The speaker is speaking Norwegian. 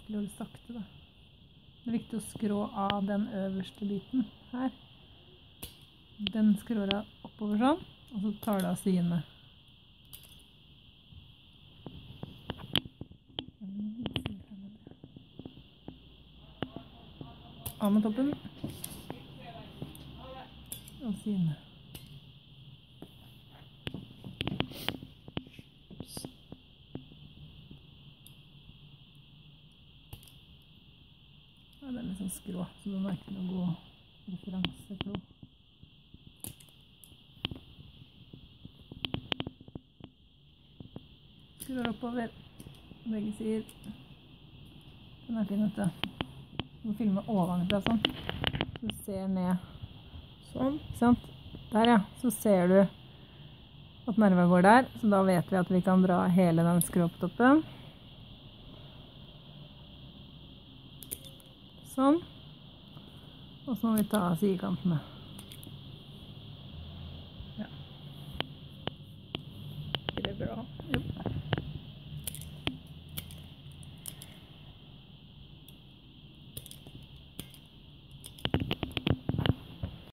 vanskelig og litt sakte da. Det er viktig å skrå av den øverste biten her. Den skrår av oppover sånn, og så tar du av sidene. Av med toppen. Og sidene. Ja, det er litt sånn skrå, så den er ikke noe god referanseklo. Skrår oppover begge sider. Den er fin, vet du. Du må filme ovenfra sånn. Så du ser ned. Sånn, ikke sant? Der ja, så ser du at nerven går der. Så da vet vi at vi kan dra hele den skråptoppen. Sånn. Og så må vi ta av sidekantene.